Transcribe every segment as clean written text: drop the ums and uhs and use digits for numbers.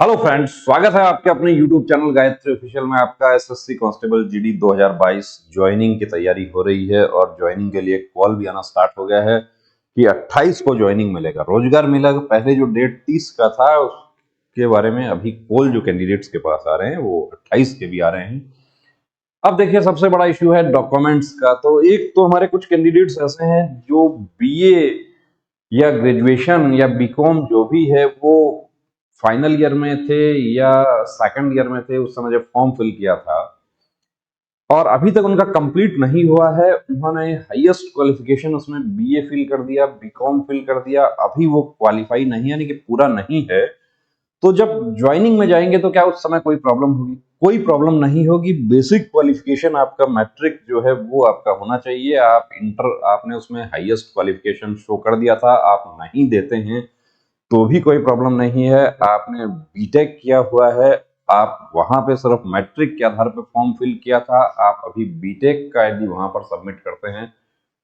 Hello friends, स्वागत है आपके अपने यूट्यूब चैनल गायत्री ऑफिशियल में। आपका एसएससी कांस्टेबल जीडी 2022 ज्वाइनिंग की तैयारी हो रही है और ज्वाइनिंग के लिए कॉल भी आना स्टार्ट हो गया है कि 28 को ज्वाइनिंग मिलेगा, रोजगार मिलेगा। पहले जो डेट 30 का था उसके बारे में अभी कॉल जो कैंडिडेट्स के पास आ रहे हैं वो 28 के भी आ रहे हैं। अब देखिए, सबसे बड़ा इश्यू है डॉक्यूमेंट्स का। तो एक तो हमारे कुछ कैंडिडेट्स ऐसे हैं जो बीए या ग्रेजुएशन या बीकॉम जो भी है वो फाइनल ईयर में थे या सेकंड ईयर में थे उस समय जब फॉर्म फिल किया था, और अभी तक उनका कंप्लीट नहीं हुआ है। उन्होंने हाईएस्ट क्वालिफिकेशन उसमें बीए फिल कर दिया, बीकॉम फिल कर दिया, अभी वो क्वालिफाई नहीं, यानी कि पूरा नहीं है। तो जब ज्वाइनिंग में जाएंगे तो क्या उस समय कोई प्रॉब्लम होगी? कोई प्रॉब्लम नहीं होगी। बेसिक क्वालिफिकेशन आपका मैट्रिक जो है वो आपका होना चाहिए। आप इंटर, आपने उसमें हाईएस्ट क्वालिफिकेशन शो कर दिया था, आप नहीं देते हैं तो भी कोई प्रॉब्लम नहीं है। आपने बीटेक किया हुआ है, आप वहां पे सिर्फ मैट्रिक के आधार पर फॉर्म फिल किया था, आप अभी बीटेक का यदि वहां पर सबमिट करते हैं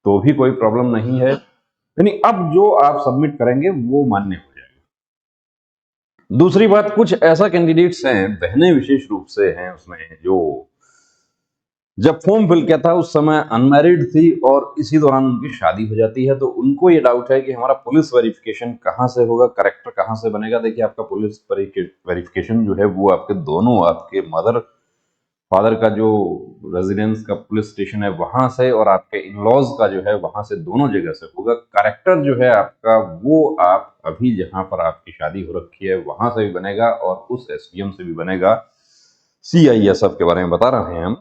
तो भी कोई प्रॉब्लम नहीं है। यानी अब जो आप सबमिट करेंगे वो मान्य हो जाएगा। दूसरी बात, कुछ ऐसा कैंडिडेट्स हैं, बहनें विशेष रूप से हैं उसमें, जो जब फॉर्म फिल किया था उस समय अनमैरिड थी और इसी दौरान उनकी शादी हो जाती है। तो उनको ये डाउट है कि हमारा पुलिस वेरिफिकेशन कहाँ से होगा, करेक्टर कहाँ से बनेगा। देखिए, आपका पुलिस वेरिफिकेशन जो है वो आपके दोनों, आपके मदर फादर का जो रेजिडेंस का पुलिस स्टेशन है वहां से और आपके इन लॉज का जो है वहां से, दोनों जगह से होगा। करेक्टर जो है आपका वो आप अभी जहां पर आपकी शादी हो रखी है वहां से भी बनेगा और उस एसडीएम से भी बनेगा। सीआईएसएफ के बारे में बता रहे हैं हम।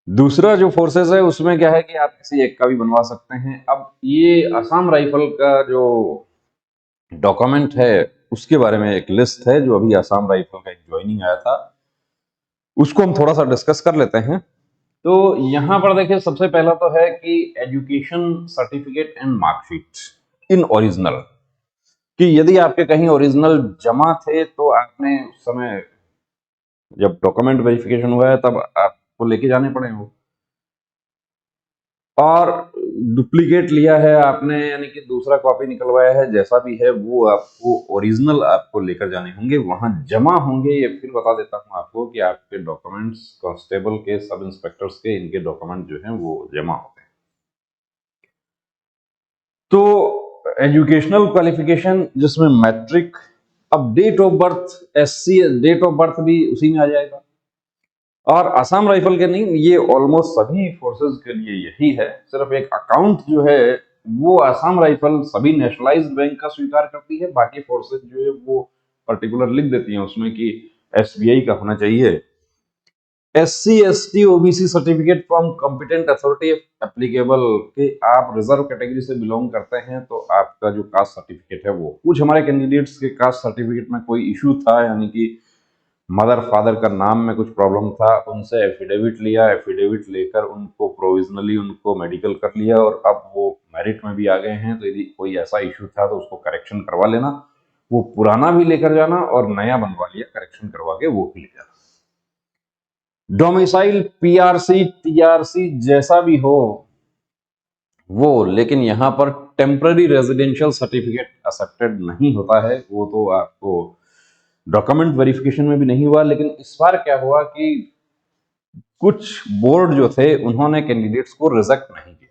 दूसरा जो फोर्सेस है उसमें क्या है कि आप किसी एक का भी बनवा सकते हैं। अब ये असम राइफल का जो डॉक्यूमेंट है उसके बारे में एक लिस्ट है, जो अभी असम राइफल का एक ज्वाइनिंग आया था, उसको हम थोड़ा सा डिस्कस कर लेते हैं। तो यहाँ पर देखिए, सबसे पहला तो है कि education certificate and marksheet in original, कि यदि आपके कहीं ओरिजिनल जमा थे तो आपने उस समय जब डॉक्यूमेंट वेरिफिकेशन हुआ है तब आपको लेके जाने पड़े हो। और डुप्लीकेट लिया है आपने, यानी कि दूसरा कॉपी निकलवाया है, जैसा भी है वो आपको ओरिजिनल आपको लेकर जाने होंगे, वहां जमा होंगे। ये फिर बता देता हूं आपको कि आपके डॉक्यूमेंट्स कांस्टेबल के, सब इंस्पेक्टर्स के, इनके डॉक्यूमेंट जो हैं वो जमा होते हैं। तो एजुकेशनल क्वालिफिकेशन जिसमें मैट्रिक, अब date of birth, SC date of birth भी उसी में आ जाएगा। और असम राइफल के नहीं, ये ऑलमोस्ट सभी फोर्सेस के लिए यही है। सिर्फ एक अकाउंट जो है वो असम राइफल सभी नेशनलाइज्ड बैंक का स्वीकार करती है, बाकी फोर्सेस जो है वो पर्टिकुलर लिख देती हैं उसमें कि एसबीआई का होना चाहिए। SC ST OBC certificate from competent authority applicable, कि आप रिजर्व कैटेगरी से बिलोंग करते हैं तो आपका जो कास्ट सर्टिफिकेट है वो, कुछ हमारे कैंडिडेट्स के कास्ट सर्टिफिकेट में कोई इशू था, यानी कि मदर फादर का नाम में कुछ प्रॉब्लम था, उनसे एफिडेविट लिया, एफिडेविट लेकर उनको प्रोविजनली उनको मेडिकल कर लिया और अब वो मेरिट में भी आ गए हैं। तो यदि कोई ऐसा इशू था तो उसको करेक्शन करवा लेना, वो पुराना भी लेकर जाना और नया बनवा लिया, करेक्शन करवा के वो भी ले जाना। डोमिसाइल पीआरसी टीआरसी जैसा भी हो वो, लेकिन यहां पर टेम्पररी रेजिडेंशियल सर्टिफिकेट एक्सेप्टेड नहीं होता है। वो तो आपको डॉक्यूमेंट वेरिफिकेशन में भी नहीं हुआ। लेकिन इस बार क्या हुआ कि कुछ बोर्ड जो थे उन्होंने कैंडिडेट्स को रिजेक्ट नहीं किया।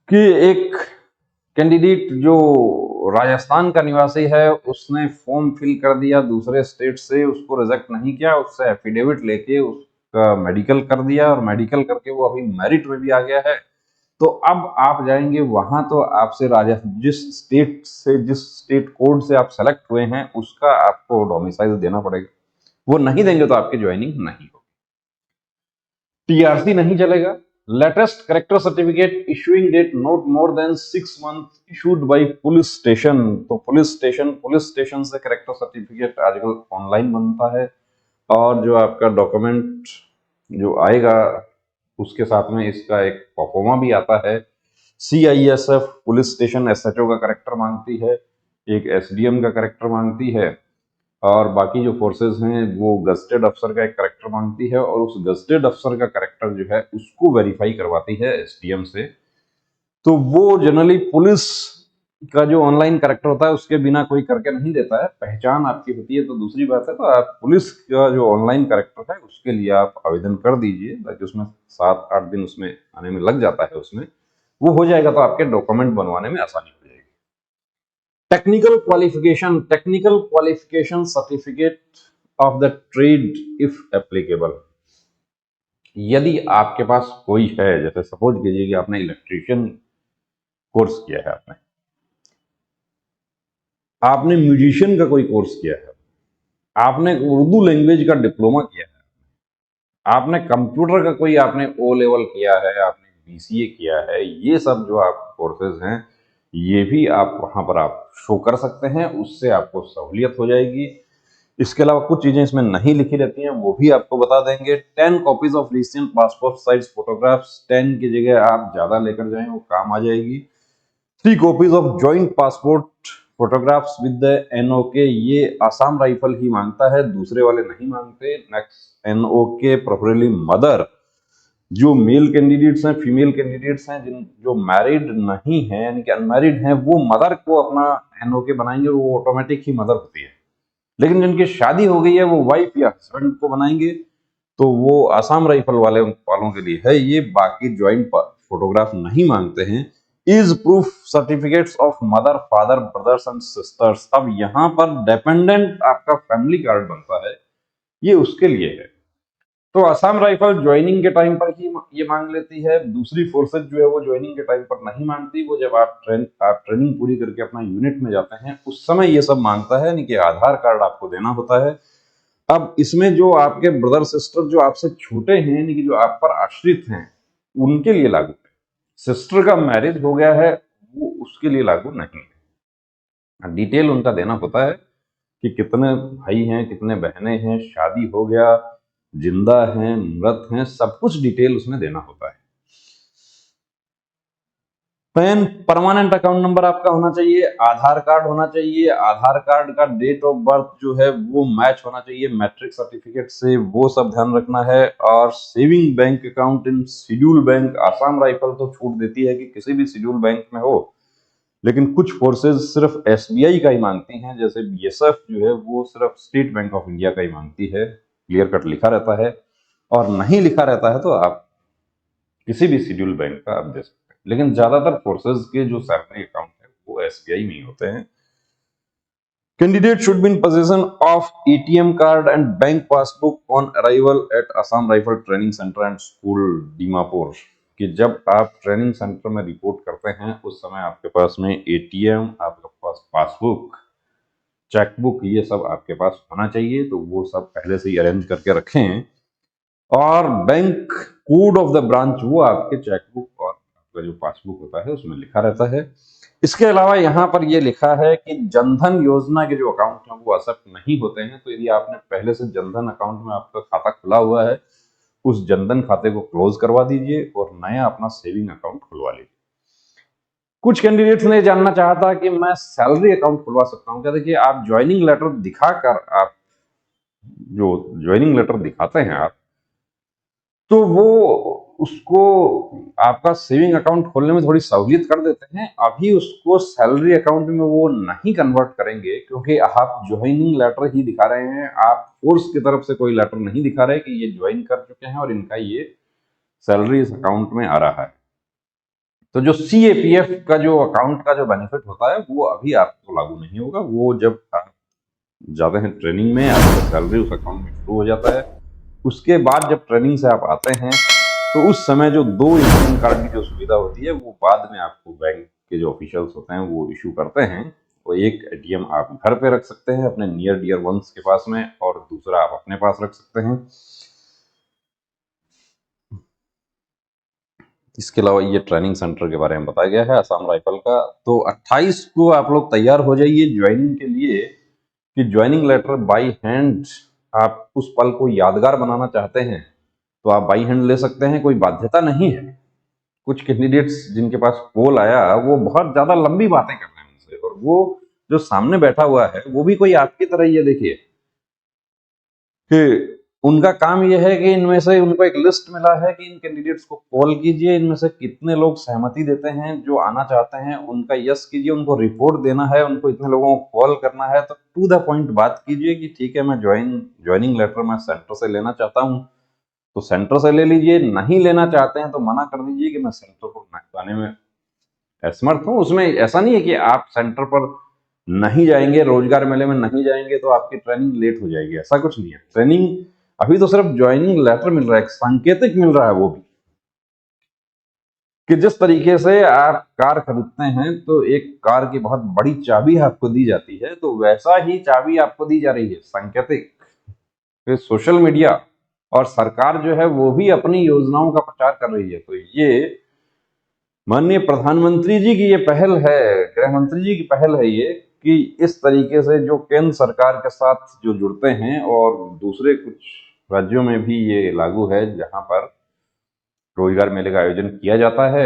कि एक कैंडिडेट जो राजस्थान का निवासी है उसने फॉर्म फिल कर दिया दूसरे स्टेट से, उसको रिजेक्ट नहीं किया, उससे एफिडेविट लेके उसका मेडिकल कर दिया और मेडिकल करके वो अभी मेरिट में भी आ गया है। तो अब आप जाएंगे वहां तो आपसे जिस स्टेट से, जिस स्टेट कोड से आप सेलेक्ट हुए हैं उसका आपको डोमिसाइल देना पड़ेगा। वो नहीं देंगे तो आपकी ज्वाइनिंग नहीं होगी। टीआरसी नहीं चलेगा। Latest character certificate issuing date not more than 6 month issued by police station. तो पुलिस स्टेशन से करेक्टर सर्टिफिकेट आजकल ऑनलाइन बनता है और जो आपका डॉक्यूमेंट जो आएगा उसके साथ में इसका एक परफॉर्मा भी आता है। सीआईएसएफ पुलिस स्टेशन एसएचओ का करेक्टर मांगती है, एक एसडीएम का करेक्टर मांगती है, और बाकी जो फोर्सेस हैं वो गस्टेड अफसर का एक करेक्टर मांगती है, और उस गस्टेड अफसर का करेक्टर जो है उसको वेरीफाई करवाती है एसडीएम से। तो वो जनरली पुलिस का जो ऑनलाइन कैरेक्टर होता है उसके बिना कोई करके नहीं देता है, पहचान आपकी होती है तो दूसरी बात है। तो आप पुलिस का जो ऑनलाइन कैरेक्टर है उसके लिए आप आवेदन कर दीजिए, ताकि उसमें 7-8 दिन उसमें आने में लग जाता है, उसमें वो हो जाएगा तो आपके डॉक्यूमेंट बनवाने में आसानी हो जाएगी। Technical qualification certificate of the trade if applicable. यदि आपके पास कोई है, जैसे सपोज कीजिए कि आपने इलेक्ट्रीशियन कोर्स किया है, आपने म्यूजिशियन का कोई कोर्स किया है, आपने उर्दू लैंग्वेज का डिप्लोमा किया है, आपने कंप्यूटर का कोई आपने ओ लेवल किया है, आपने बीसीए किया है, ये सब जो आप कोर्सेज हैं ये भी आप वहां पर आप शो कर सकते हैं, उससे आपको सहूलियत हो जाएगी। इसके अलावा कुछ चीजें इसमें नहीं लिखी रहती हैं, वो भी आपको बता देंगे। 10 copies of recent passport size photographs, 10 की जगह आप ज्यादा लेकर जाएं, वो काम आ जाएगी। 3 copies of joint passport photographs with the NOK, ये आसाम राइफल ही मांगता है, दूसरे वाले नहीं मांगते। नेक्स्ट एनओके प्रोफरेबली मदर, जो मेल कैंडिडेट्स हैं, फीमेल कैंडिडेट्स हैं, जिन जो मैरिड नहीं है यानी कि अनमैरिड हैं, वो मदर को अपना एनओके बनाएंगे, वो ऑटोमेटिक ही मदर होती है। लेकिन जिनकी शादी हो गई है वो वाइफ या हस्बैंड को बनाएंगे, तो वो आसाम राइफल वालों के लिए है ये। बाकी ज्वाइंट फोटोग्राफ नहीं मांगते हैं। Is proof certificates of mother, father, brothers and sisters, अब यहां पर डिपेंडेंट आपका फैमिली कार्ड बनता है, ये उसके लिए है। तो आसाम राइफल ज्वाइनिंग के टाइम पर ही ये मांग लेती है, दूसरी फोर्सेज जो है वो ज्वाइनिंग के टाइम पर नहीं मांगती। वो जब आप ट्रेनिंग पूरी करके अपना यूनिट में जाते हैं उस समय ये सब मांगता है, यानी कि आधार कार्ड आपको देना होता है। अब इसमें जो आपके ब्रदर सिस्टर जो आपसे छोटे हैं, यानी कि जो आप पर आश्रित हैं, उनके लिए लागू है। सिस्टर का मैरिज हो गया है वो उसके लिए लागू नहीं है। डिटेल उनका देना होता है कि कितने भाई हैं, कितने बहनें हैं, शादी हो गया, जिंदा हैं, मृत हैं, सब कुछ डिटेल उसमें देना होता है। पैन परमानेंट अकाउंट नंबर आपका होना चाहिए, आधार कार्ड होना चाहिए, आधार कार्ड का डेट ऑफ बर्थ जो है वो मैच होना चाहिए मैट्रिक सर्टिफिकेट से, वो सब ध्यान रखना है। और saving bank account in schedule bank, Assam rifle तो छूट देती है कि किसी भी शेड्यूल बैंक में हो, लेकिन कुछ फोर्सेज सिर्फ एसबीआई का ही मांगती हैं, जैसे बीएसएफ जो है वो सिर्फ स्टेट बैंक ऑफ इंडिया का ही मांगती है, क्लियर कट लिखा रहता है। और नहीं लिखा रहता है तो आप किसी भी शेड्यूल बैंक का आप दे सकते हैं, लेकिन ज्यादातर फोर्सेज के जो सैलरी अकाउंट है वो एसबीआई में ही होते हैं। Candidate should be in position of ATM card and bank passbook on arrival at Assam rifle training centre and school Dimapur, कि जब आप ट्रेनिंग सेंटर में रिपोर्ट करते हैं उस समय आपके पास में एटीएम, आपके पास पासबुक, चेकबुक, ये सब आपके पास होना चाहिए। तो वो सब पहले से ही अरेंज करके रखें। और bank code of the branch, वो आपके चेकबुक और आपका जो पासबुक होता है उसमें लिखा रहता है। इसके अलावा यहाँ पर ये लिखा है कि जनधन योजना के जो अकाउंट हैं वो एक्सेप्ट नहीं होते हैं। तो यदि आपने पहले से जनधन अकाउंट में आपका खाता खुला हुआ है, उस जनधन खाते को क्लोज करवा दीजिए और नया अपना सेविंग अकाउंट खुलवा लीजिए। कुछ कैंडिडेट्स ने जानना चाहा था कि मैं सैलरी अकाउंट खुलवा सकता हूँ क्या? देखिए, आप ज्वाइनिंग लेटर दिखाकर, आप जो ज्वाइनिंग लेटर दिखाते हैं आप, तो वो उसको आपका सेविंग अकाउंट खोलने में थोड़ी सहूलियत कर देते हैं। अभी उसको सैलरी अकाउंट में वो नहीं कन्वर्ट करेंगे, क्योंकि आप ज्वाइनिंग लेटर ही दिखा रहे हैं, आप फोर्स की तरफ से कोई लेटर नहीं दिखा रहे कि ये ज्वाइन कर चुके हैं और इनका ये सैलरी इस अकाउंट में आ रहा है। तो जो सीएपीएफ का जो अकाउंट का जो बेनिफिट होता है वो अभी आपको लागू नहीं होगा। वो जब आप जाते हैं ट्रेनिंग में, आपका सैलरी उस अकाउंट में शुरू हो जाता है। उसके बाद जब ट्रेनिंग से आप आते हैं तो उस समय जो 2 एटीएम कार्ड की जो सुविधा होती है वो बाद में आपको बैंक के जो ऑफिशियल्स होते हैं वो इशू करते हैं। तो एक एटीएम आप घर पे रख सकते हैं अपने नियर डियर वंस के पास में, और दूसरा आप अपने पास रख सकते हैं। इसके अलावा ये ट्रेनिंग सेंटर के बारे में बताया गया है असम राइफल का। तो 28 को आप लोग तैयार हो जाइए ज्वाइनिंग के लिए, कि ज्वाइनिंग लेटर बाई हैंड आप उस पल को यादगार बनाना चाहते हैं तो आप बाई हैंड ले सकते हैं, कोई बाध्यता नहीं है। कुछ कैंडिडेट्स जिनके पास कॉल आया वो बहुत ज्यादा लंबी बातें कर रहे हैं उनसे, और वो जो सामने बैठा हुआ है वो भी कोई आपकी तरह ही है। देखिए कि उनका काम यह है कि इनमें से उनको एक लिस्ट मिला है कि इन कैंडिडेट्स को कॉल कीजिए, इनमें से कितने लोग सहमति देते हैं, जो आना चाहते हैं उनका यस कीजिए, उनको रिपोर्ट देना है, उनको इतने लोगों को कॉल करना है। तो टू द पॉइंट बात कीजिए कि ठीक है, मैं ज्वाइनिंग लेटर मैं सेंटर से लेना चाहता हूँ, तो सेंटर से ले लीजिए। नहीं लेना चाहते हैं तो मना कर दीजिए कि मैं सेंटर को आने में असमर्थ हूँ। उसमें ऐसा नहीं है कि आप सेंटर पर नहीं जाएंगे, रोजगार मेले में नहीं जाएंगे तो आपकी ट्रेनिंग लेट हो जाएगी, ऐसा कुछ नहीं है। ट्रेनिंग अभी तो सिर्फ ज्वाइनिंग लेटर मिल रहा है, एक सांकेतिक मिल रहा है, वो भी कि जिस तरीके से आप कार खरीदते हैं तो एक कार की बहुत बड़ी चाबी आपको दी जाती है, तो वैसा ही चाबी आपको दी जा रही है, सांकेतिक। तो सोशल मीडिया और सरकार जो है वो भी अपनी योजनाओं का प्रचार कर रही है। तो ये माननीय प्रधानमंत्री जी की ये पहल है, गृह मंत्री जी की पहल है ये, कि इस तरीके से जो केंद्र सरकार के साथ जो जुड़ते हैं, और दूसरे कुछ राज्यों में भी ये लागू है जहां पर रोजगार मेले का आयोजन किया जाता है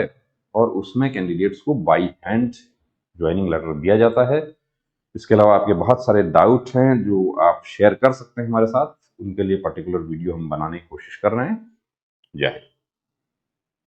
और उसमें कैंडिडेट्स को बाई हैंड ज्वाइनिंग लेटर दिया जाता है। इसके अलावा आपके बहुत सारे डाउट हैं जो आप शेयर कर सकते हैं हमारे साथ, उनके लिए पर्टिकुलर वीडियो हम बनाने की कोशिश कर रहे हैं। जय हिंद।